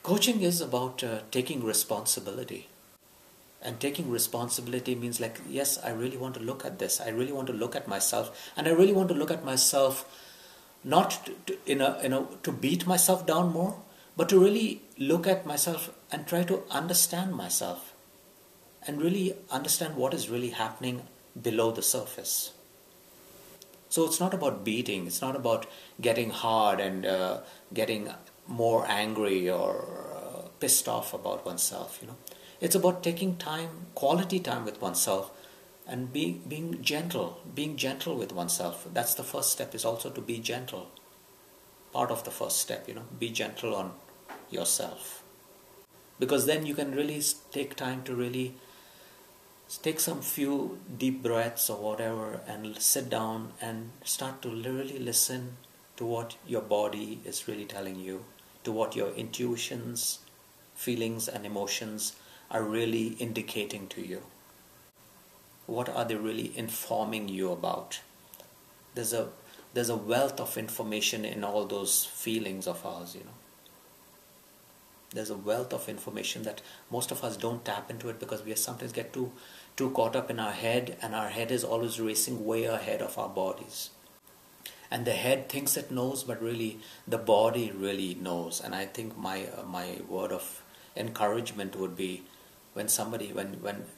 Coaching is about taking responsibility. And taking responsibility means like, yes, I really want to look at this. I really want to look at myself. And I really want to look at myself not to beat myself down more, but to really look at myself and try to understand myself and really understand what is really happening below the surface. So it's not about beating, it's not about getting hard and getting more angry or pissed off about oneself, It's about taking time, quality time with oneself, and being gentle with oneself. That's the first step, is also to be gentle. Part of the first step, be gentle on yourself. Because then you can really take time to really take some few deep breaths or whatever and sit down and start to really listen to what your body is really telling you, to what your intuitions, feelings and emotions are really indicating to you. What are they really informing you about? There's a wealth of information in all those feelings of ours, There's a wealth of information that most of us don't tap into it because we sometimes get too caught up in our head, and our head is always racing way ahead of our bodies. And the head thinks it knows, but really the body really knows. And I think my word of encouragement would be when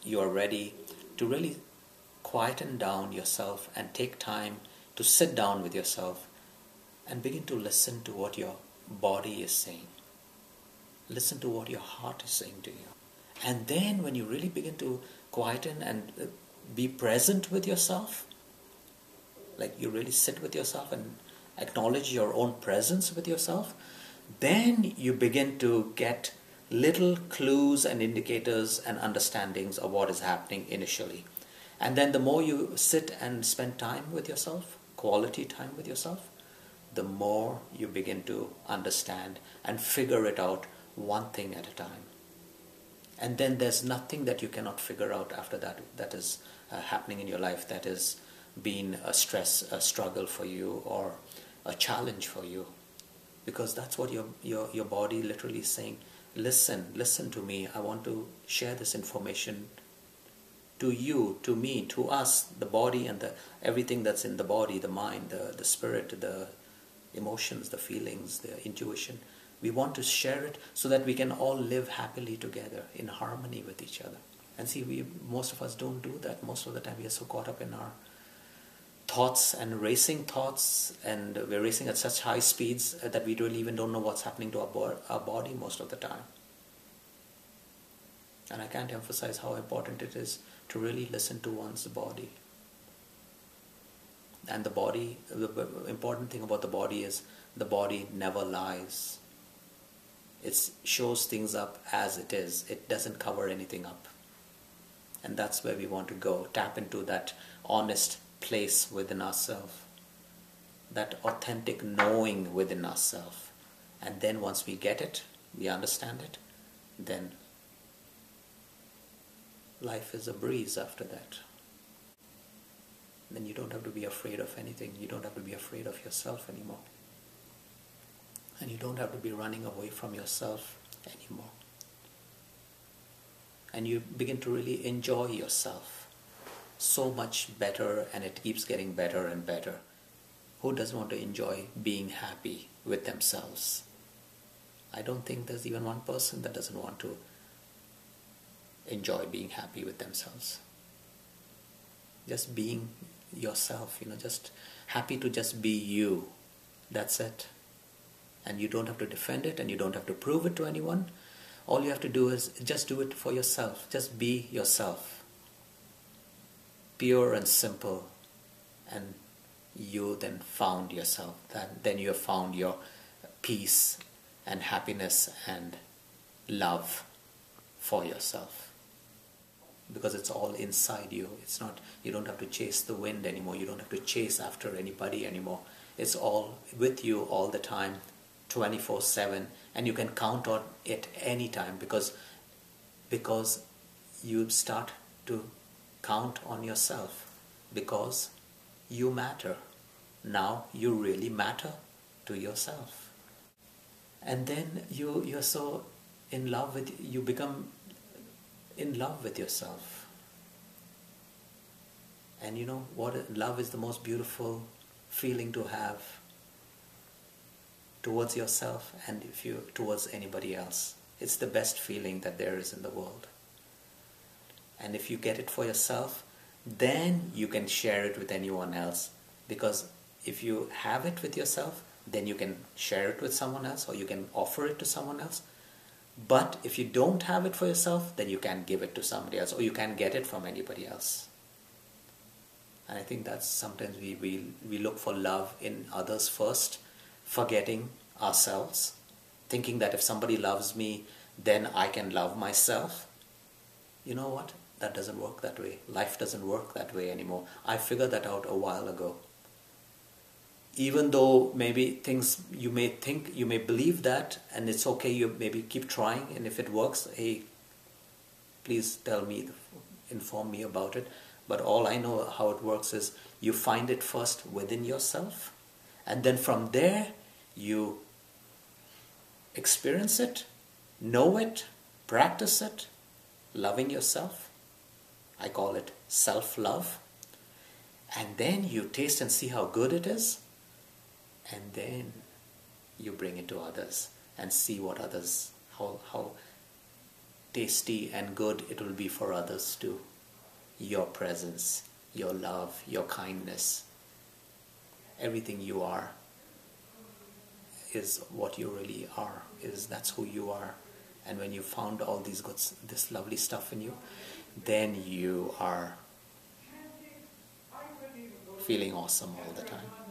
you are ready to really quieten down yourself and take time to sit down with yourself and begin to listen to what your body is saying. Listen to what your heart is saying to you. And then when you really begin to quieten and be present with yourself, like you really sit with yourself and acknowledge your own presence with yourself, then you begin to get little clues and indicators and understandings of what is happening initially. And then the more you sit and spend time with yourself, quality time with yourself, the more you begin to understand and figure it out one thing at a time. And then there's nothing that you cannot figure out after that is happening in your life that is being a struggle for you or a challenge for you. Because that's what your body literally is saying. Listen to me. I want to share this information to you, to me, to us, the body and everything that's in the body, the mind, the spirit, the emotions, the feelings, the intuition. We want to share it so that we can all live happily together in harmony with each other. And see, most of us don't do that. Most of the time we are so caught up in our thoughts and racing thoughts, and we're racing at such high speeds that we really even don't know what's happening to our body most of the time. And I can't emphasize how important it is to really listen to one's body. And the body, the important thing about the body is the body never lies. It shows things up as it is. It doesn't cover anything up. And that's where we want to go. Tap into that honest place within ourselves. That authentic knowing within ourselves. And then once we get it, we understand it, then life is a breeze after that. Then you don't have to be afraid of anything. You don't have to be afraid of yourself anymore. And you don't have to be running away from yourself anymore. And you begin to really enjoy yourself so much better, and it keeps getting better and better. Who doesn't want to enjoy being happy with themselves? I don't think there's even one person that doesn't want to enjoy being happy with themselves. Just being yourself, just happy to just be you. That's it. And you don't have to defend it, and you don't have to prove it to anyone. All you have to do is just do it for yourself. Just be yourself. Pure and simple. And you then found yourself. Then you have found your peace and happiness and love for yourself. Because it's all inside you. It's not, you don't have to chase the wind anymore. You don't have to chase after anybody anymore. It's all with you all the time, 24/7, and you can count on it anytime because you start to count on yourself, because you matter. Now you really matter to yourself. And then you're so in love with, you become in love with yourself. And you know what? Love is the most beautiful feeling to have towards yourself, and if you towards anybody else. It's the best feeling that there is in the world. And if you get it for yourself, then you can share it with anyone else. Because if you have it with yourself, then you can share it with someone else, or you can offer it to someone else. But if you don't have it for yourself, then you can't give it to somebody else, or you can't get it from anybody else. And I think that's sometimes we look for love in others first, forgetting ourselves, thinking that if somebody loves me, then I can love myself. You know what? That doesn't work that way. Life doesn't work that way anymore. I figured that out a while ago. Even though maybe things, you may think, you may believe that, and it's okay, you maybe keep trying, and if it works, hey, please tell me, inform me about it. But all I know how it works is you find it first within yourself, and then from there you experience it, know it, practice it, loving yourself. I call it self-love. And then you taste and see how good it is, and then you bring it to others and see what others, how tasty and good it will be for others too. Your presence, your love, your kindness, everything you are is what you really are. That's who you are. And when you found all these good, this lovely stuff in you, then you are feeling awesome all the time.